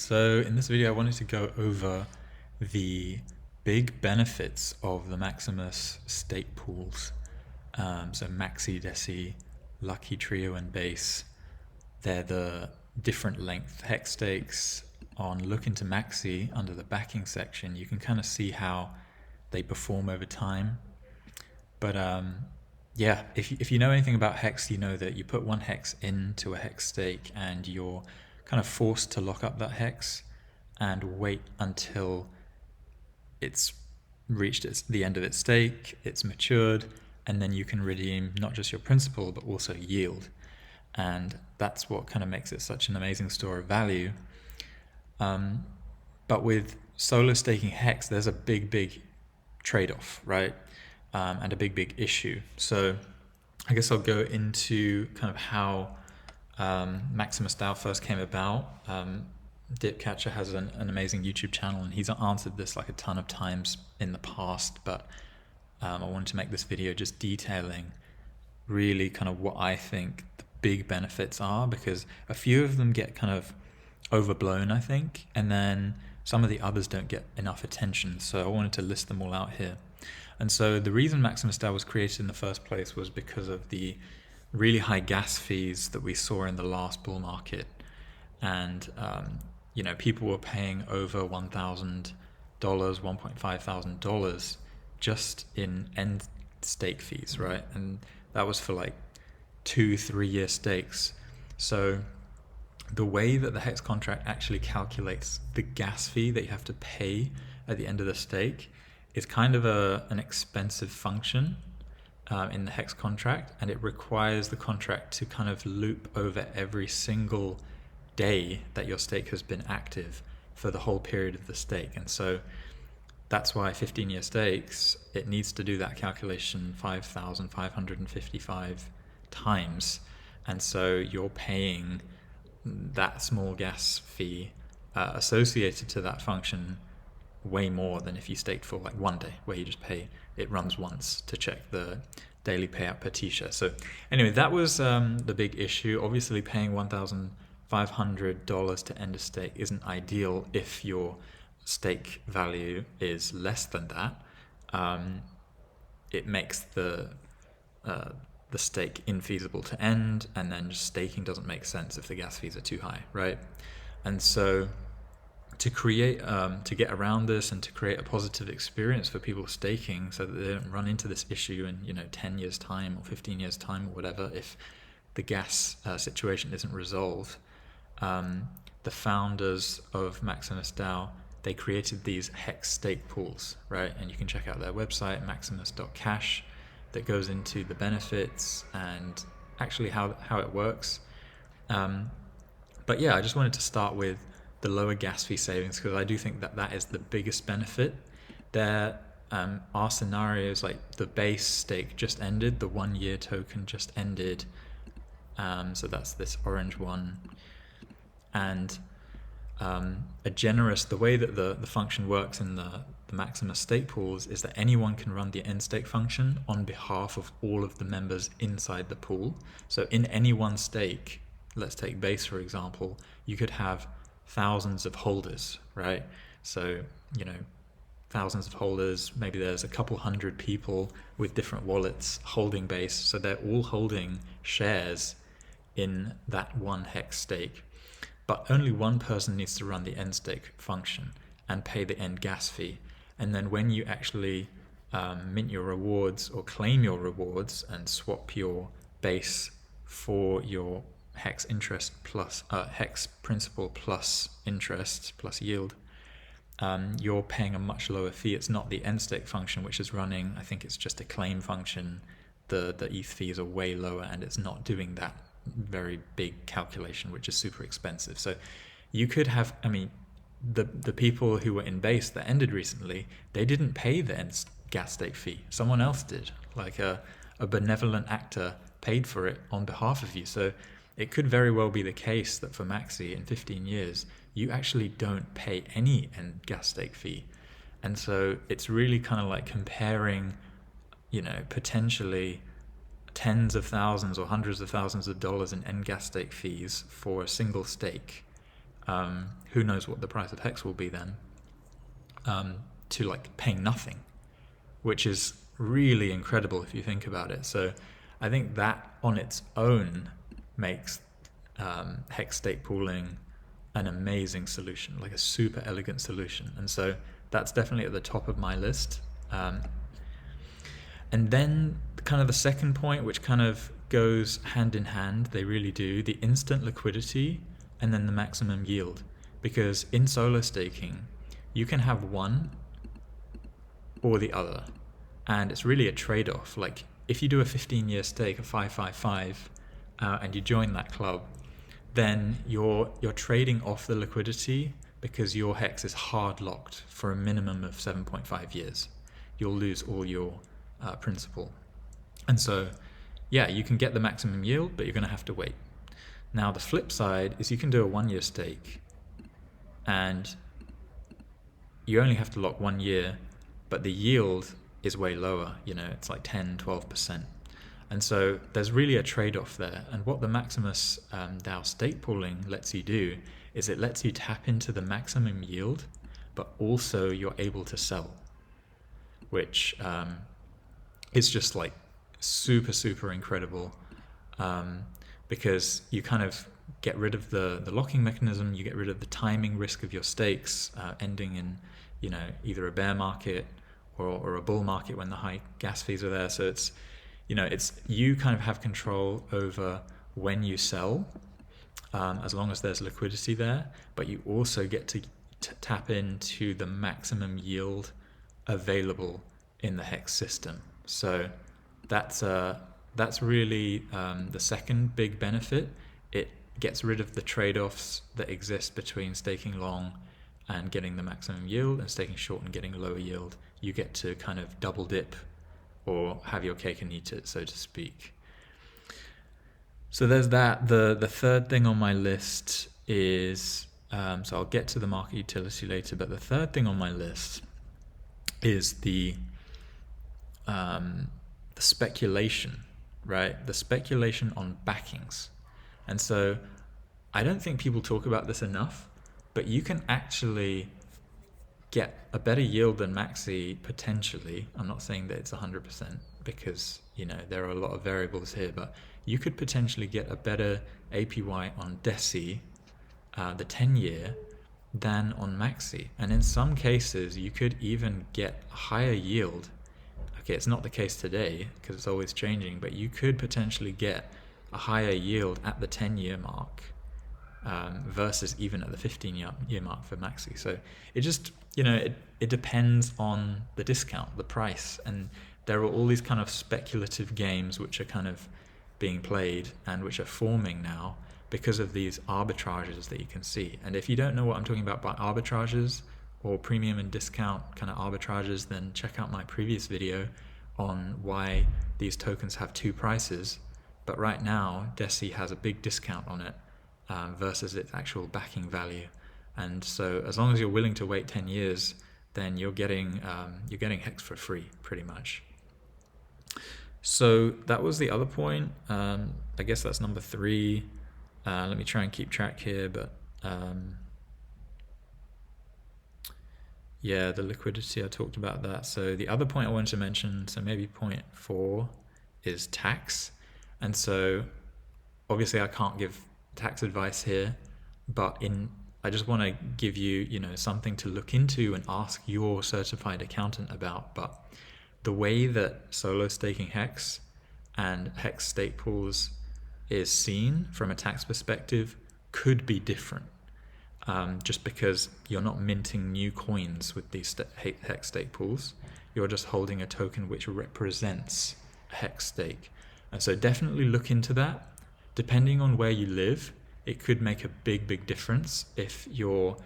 So in this video I wanted to go over the big benefits of the Maximus stake pools. So Maxi, Deci, Lucky, Trio and Base. They're the different length hex stakes. On Look into Maxi under the backing section you can kind of see how they perform over time. But yeah, if you know anything about hex, you know that you put one hex into a hex stake and you're kind of forced to lock up that hex and wait until it's reached the end of its stake, it's matured, and then you can redeem not just your principal but also yield. And that's what kind of makes it such an amazing store of value. But with solo staking hex, there's a big trade-off, right? And a big issue. So I guess I'll go into kind of how Maximus DAO first came about. Dipcatcher has an amazing YouTube channel, and he's answered this like a ton of times in the past, but I wanted to make this video just detailing really kind of what I think the big benefits are, because a few of them get kind of overblown, I think, and then some of the others don't get enough attention, so I wanted to list them all out here. And so the reason Maximus DAO was created in the first place was because of the really high gas fees that we saw in the last bull market. And you know, people were paying over $1,000, $1,500 just in end stake fees, right? And that was for like 2-3 year stakes. So the way that the HEX contract actually calculates the gas fee that you have to pay at the end of the stake is kind of an expensive function in the HEX contract, and it requires the contract to kind of loop over every single day that your stake has been active for the whole period of the stake. And so that's why 15-year stakes, it needs to do that calculation 5,555 times. And so you're paying that small gas fee associated to that function way more than if you staked for like one day, where you just pay, it runs once to check the daily payout per t-shirt. So anyway, that was the big issue. Obviously paying $1,500 to end a stake isn't ideal if your stake value is less than that. It makes the stake infeasible to end, and then just staking doesn't make sense if the gas fees are too high, right? And so to create, to get around this and to create a positive experience for people staking so that they don't run into this issue in, 10 years time or 15 years time or whatever, if the gas situation isn't resolved, the founders of Maximus DAO, they created these HEX stake pools, right? And you can check out their website, maximus.cash, that goes into the benefits and actually how it works. But yeah, I just wanted to start with the lower gas fee savings, because I do think that is the biggest benefit. There are scenarios like the base stake just ended, the 1 year token just ended, so that's this orange one, and the way that the function works in the Maximus stake pools is that anyone can run the end stake function on behalf of all of the members inside the pool. So in any one stake, let's take base for example, you could have thousands of holders, right? So, thousands of holders, maybe there's a couple hundred people with different wallets holding base, so they're all holding shares in that one HEX stake. But only one person needs to run the end stake function and pay the end gas fee. And then when you actually mint your rewards or claim your rewards and swap your base for your HEX interest plus HEX principal plus interest plus yield, you're paying a much lower fee. It's not the end stake function which is running, I think it's just a claim function. The ETH fees are way lower, and it's not doing that very big calculation, which is super expensive. So you could have, the people who were in base that ended recently, they didn't pay the end gas stake fee. Someone else did, like a benevolent actor paid for it on behalf of you. So it could very well be the case that for Maxi in 15 years, you actually don't pay any end gas stake fee. And so it's really kind of like comparing, potentially tens of thousands or hundreds of thousands of dollars in end gas stake fees for a single stake who knows what the price of HEX will be then, to like paying nothing, which is really incredible if you think about it. So I think that on its own makes HEX stake pooling an amazing solution, like a super elegant solution. And so that's definitely at the top of my list. And then kind of the second point, which kind of goes hand in hand, they really do, the instant liquidity and then the maximum yield. Because in solo staking, you can have one or the other. And it's really a trade-off. Like if you do a 15-year stake of 555 and you join that club, then you're trading off the liquidity because your HEX is hard locked for a minimum of 7.5 years. You'll lose all your principal. And so, yeah, you can get the maximum yield, but you're going to have to wait. Now, the flip side is you can do a 1-year stake and you only have to lock 1 year, but the yield is way lower. You know, it's like 10, 12%. And so there's really a trade-off there. And what the Maximus DAO stake pooling lets you do is it lets you tap into the maximum yield, but also you're able to sell, which is just like super, super incredible, because you kind of get rid of the locking mechanism, you get rid of the timing risk of your stakes ending in, you know, either a bear market or a bull market when the high gas fees are there. So it's, you know, it's, you kind of have control over when you sell, as long as there's liquidity there, but you also get to tap into the maximum yield available in the HEX system. So that's really the second big benefit. It gets rid of the trade-offs that exist between staking long and getting the maximum yield and staking short and getting lower yield. You get to kind of double dip or have your cake and eat it, so to speak. So there's that. The third thing on my list is, so I'll get to the market utility later, but the third thing on my list is the speculation, right? The speculation on backings. And so I don't think people talk about this enough, but you can actually get a better yield than Maxi potentially. I'm not saying that it's 100% because, you know, there are a lot of variables here, but you could potentially get a better APY on DESI, the 10-year, than on Maxi. And in some cases, you could even get a higher yield. Okay, it's not the case today because it's always changing, but you could potentially get a higher yield at the 10-year mark versus even at the 15-year mark for Maxi. So it just, you know, it depends on the discount, the price, and there are all these kind of speculative games which are kind of being played and which are forming now because of these arbitrages that you can see. And if you don't know what I'm talking about by arbitrages or premium and discount kind of arbitrages, then check out my previous video on why these tokens have two prices. But right now, DESI has a big discount on it versus its actual backing value. And so as long as you're willing to wait 10 years, then you're getting HEX for free, pretty much. So that was the other point. I guess that's number 3. Let me try and keep track here, but yeah, the liquidity, I talked about that. So the other point I wanted to mention, so maybe point 4, is tax. And so obviously I can't give tax advice here, but I just want to give you, you know, something to look into and ask your certified accountant about. But the way that solo staking HEX and HEX stake pools is seen from a tax perspective could be different, just because you're not minting new coins with these HEX stake pools. You're just holding a token which represents a HEX stake. And so definitely look into that. Depending on where you live, it could make a big difference if your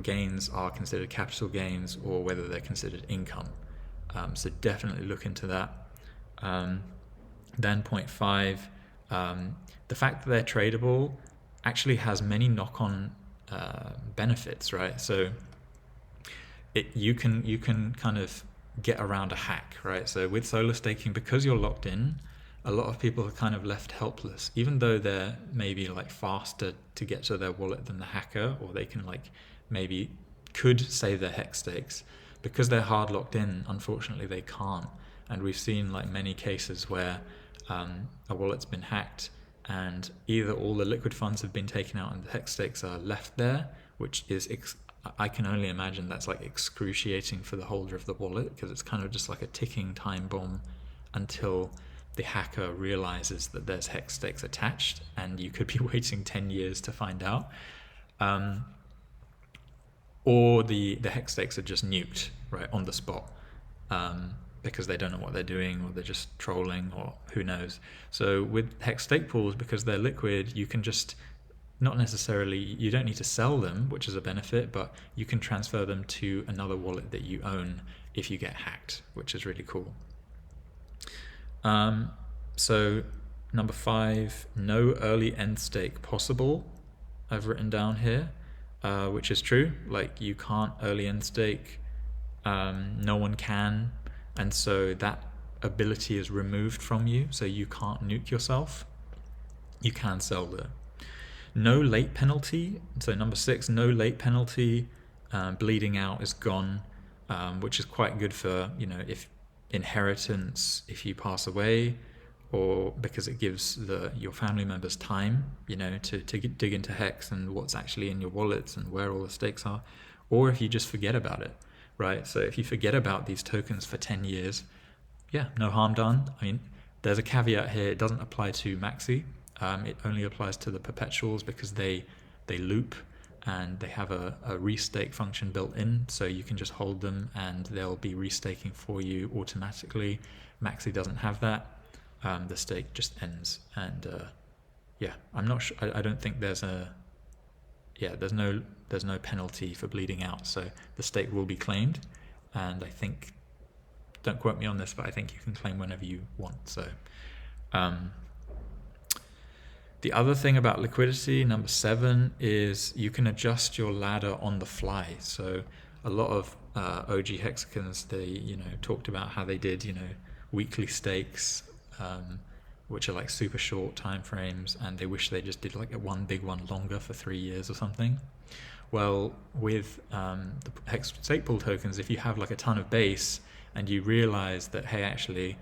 gains are considered capital gains or whether they're considered income. So definitely look into that. Then point 5, the fact that they're tradable actually has many knock-on benefits, right? So you can kind of get around a hack, right? So with solo staking, because you're locked in, a lot of people are kind of left helpless, even though they're maybe like faster to get to their wallet than the hacker, or they can like maybe could save their hex stakes. Because they're hard locked in, unfortunately they can't. And we've seen like many cases where a wallet's been hacked and either all the liquid funds have been taken out and the hex stakes are left there, which is I can only imagine that's like excruciating for the holder of the wallet, because it's kind of just like a ticking time bomb until the hacker realizes that there's hex stakes attached, and you could be waiting 10 years to find out. Or the hex stakes are just nuked right on the spot, because they don't know what they're doing, or they're just trolling, or who knows. So with hex stake pools, because they're liquid, you can just not necessarily, you don't need to sell them, which is a benefit, but you can transfer them to another wallet that you own if you get hacked, which is really cool. So number 5, no early end stake possible, I've written down here, which is true. Like, you can't early end stake, no one can, and so that ability is removed from you, so you can't nuke yourself. You can sell though. No late penalty, so number 6, no late penalty. Bleeding out is gone, which is quite good for, if inheritance, if you pass away, or because it gives your family members time, to dig into HEX and what's actually in your wallets and where all the stakes are, or if you just forget about it, right? So if you forget about these tokens for 10 years, yeah, no harm done. I mean, there's a caveat here, it doesn't apply to Maxi. It only applies to the perpetuals because they loop and they have a restake function built in, so you can just hold them and they'll be restaking for you automatically. Maxi doesn't have that. The stake just ends, and I'm not sure. I don't think there's no penalty for bleeding out, so the stake will be claimed, and I think, don't quote me on this, but I think you can claim whenever you want. So the other thing about liquidity, number 7, is you can adjust your ladder on the fly. So a lot of OG hexagons, they talked about how they did weekly stakes, which are like super short time frames, and they wish they just did like one big one longer for 3 years or something. Well, with the hex stake pool tokens, if you have like a ton of base and you realize that, hey, actually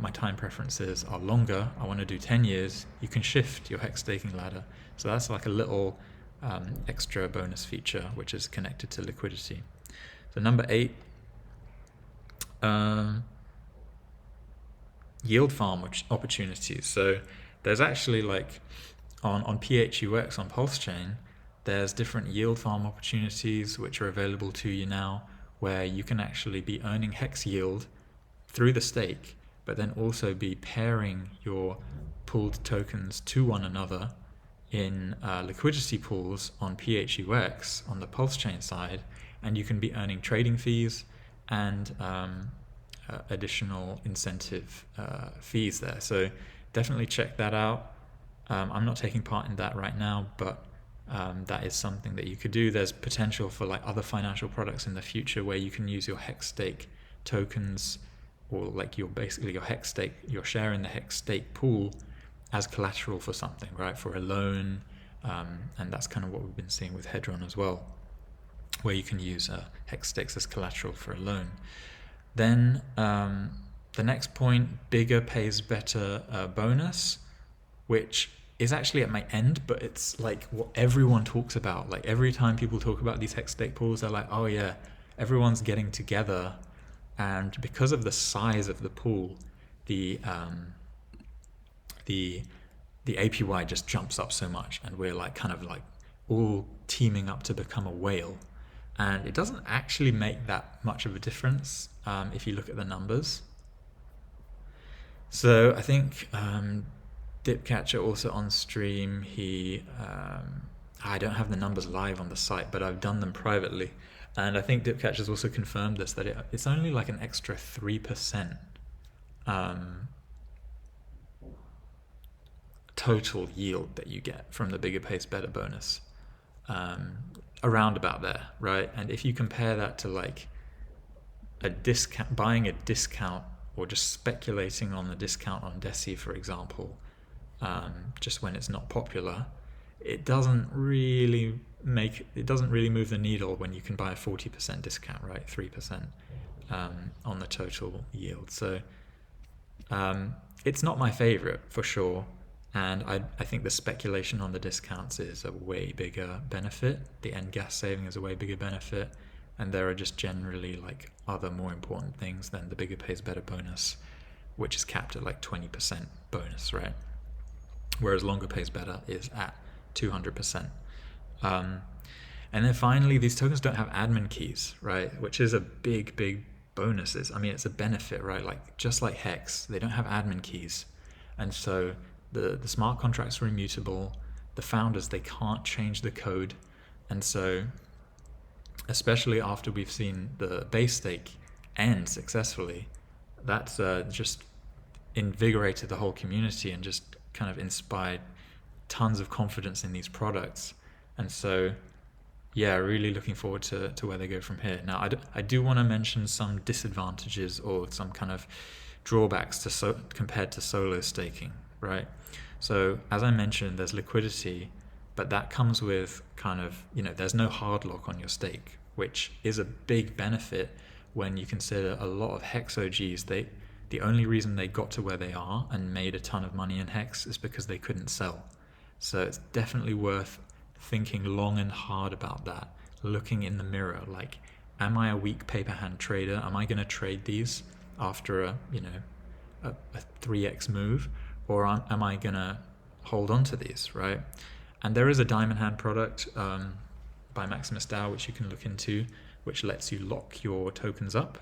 my time preferences are longer, I want to do 10 years, you can shift your hex staking ladder. So that's like a little extra bonus feature which is connected to liquidity. So number 8, yield farm opportunities. So there's actually like on PHEX on Pulse Chain, there's different yield farm opportunities which are available to you now, where you can actually be earning hex yield through the stake, but then also be pairing your pooled tokens to one another in liquidity pools on PHEX on the Pulse Chain side, and you can be earning trading fees and additional incentive fees there. So definitely check that out. I'm not taking part in that right now, but that is something that you could do. There's potential for like other financial products in the future where you can use your hex stake tokens, or like your hex stake, your share in the hex stake pool, as collateral for something, right? For a loan, and that's kind of what we've been seeing with Hedron as well, where you can use hex stakes as collateral for a loan. Then the next point, bigger pays better bonus, which is actually at my end, but it's like what everyone talks about. Like every time people talk about these hex stake pools, they're like, oh yeah, everyone's getting together, and because of the size of the pool, the APY just jumps up so much, and we're like kind of like all teaming up to become a whale. And it doesn't actually make that much of a difference if you look at the numbers. So I think Dipcatcher also on stream, I don't have the numbers live on the site, but I've done them privately. And I think Dipcatcher's also confirmed this, that it's only like an extra 3% total yield that you get from the bigger pays better bonus. Around about there, right? And if you compare that to like a discount, buying a discount or just speculating on the discount on DESI, for example, just when it's not popular, it doesn't really move the needle when you can buy a 40% discount, right? 3% on the total yield. So it's not my favorite for sure. And I think the speculation on the discounts is a way bigger benefit. The end gas saving is a way bigger benefit. And there are just generally like other more important things than the bigger pays better bonus, which is capped at like 20% bonus, right? Whereas longer pays better is at 200%. And then finally, these tokens don't have admin keys, right? Which is a big bonus. I mean, it's a benefit, right? Like just like HEX, they don't have admin keys. And so the smart contracts are immutable. The founders, they can't change the code. And so especially after we've seen the base stake end successfully, that's just invigorated the whole community and just kind of inspired tons of confidence in these products. And so, yeah, really looking forward to where they go from here. Now, I do want to mention some disadvantages or some kind of drawbacks compared to solo staking, right? So, as I mentioned, there's liquidity, but that comes with kind of, there's no hard lock on your stake, which is a big benefit when you consider a lot of HEX OGs, the only reason they got to where they are and made a ton of money in HEX is because they couldn't sell. So it's definitely worth thinking long and hard about that, looking in the mirror, like, am I a weak paper hand trader? Am I going to trade these after a 3x move, or am I going to hold on to these, right? And there is a diamond hand product by Maximus DAO, which you can look into, which lets you lock your tokens up,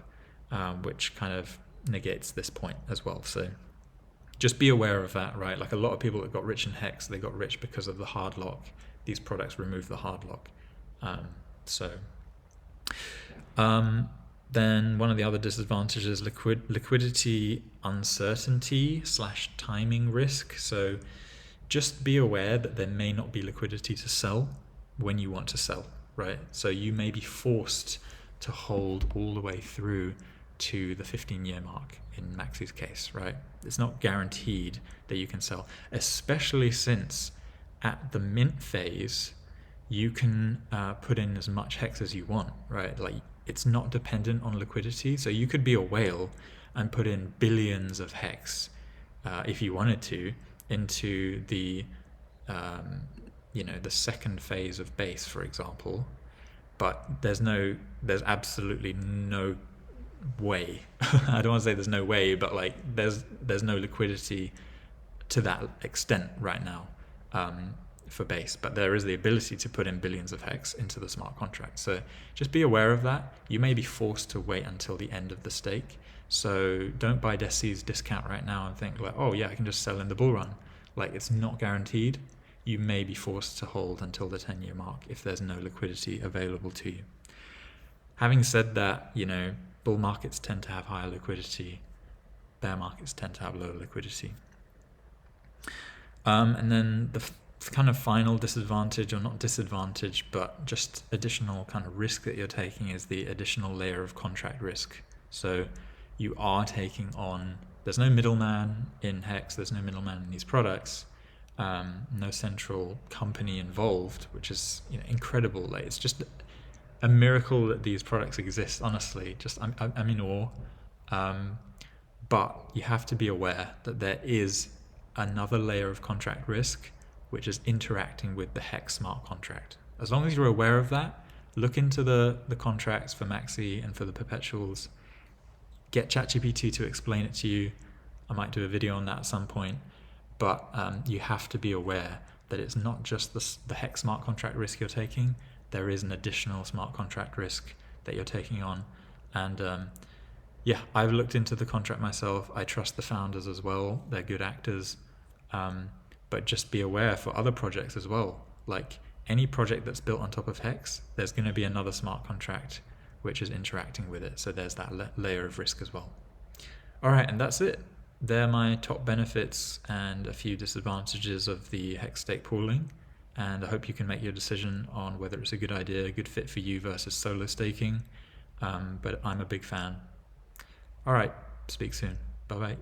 which kind of negates this point as well. So just be aware of that, right? Like a lot of people that got rich in HEX, they got rich because of the hard lock. These products remove the hard lock. Then one of the other disadvantages, liquidity uncertainty / timing risk. So just be aware that there may not be liquidity to sell when you want to sell, right? So you may be forced to hold all the way through to the 15-year mark in Maxi's case, right? It's not guaranteed that you can sell, especially since at the mint phase, you can put in as much HEX as you want, right? Like it's not dependent on liquidity. So you could be a whale and put in billions of HEX if you wanted to into the the second phase of base, for example. But there's absolutely no way. I don't want to say there's no way, but like there's no liquidity to that extent right now for base. But there is the ability to put in billions of HEX into the smart contract. So just be aware of that. You may be forced to wait until the end of the stake. So don't buy DESI's discount right now and think like, oh yeah, I can just sell in the bull run. Like it's not guaranteed. You may be forced to hold until the 10-year mark if there's no liquidity available to you. Having said that, bull markets tend to have higher liquidity, bear markets tend to have lower liquidity. And then the kind of final disadvantage, or not disadvantage, but just additional kind of risk that you're taking is the additional layer of contract risk. So you are taking on, there's no middleman in HEX, there's no middleman in these products, no central company involved, which is incredible. Like it's just a miracle that these products exist, honestly. Just I'm in awe. But you have to be aware that there is another layer of contract risk, which is interacting with the HEX smart contract. As long as you're aware of that, look into the contracts for Maxi and for the perpetuals. Get ChatGPT to explain it to you. I might do a video on that at some point. But you have to be aware that it's not just the HEX smart contract risk you're taking. There is an additional smart contract risk that you're taking on. And I've looked into the contract myself. I trust the founders as well. They're good actors. But just be aware for other projects as well. Like any project that's built on top of HEX, there's going to be another smart contract which is interacting with it. So there's that layer of risk as well. All right, and that's it. They're my top benefits and a few disadvantages of the HEX stake pooling. And I hope you can make your decision on whether it's a good idea, a good fit for you versus solo staking. But I'm a big fan. All right, Speak soon. Bye bye.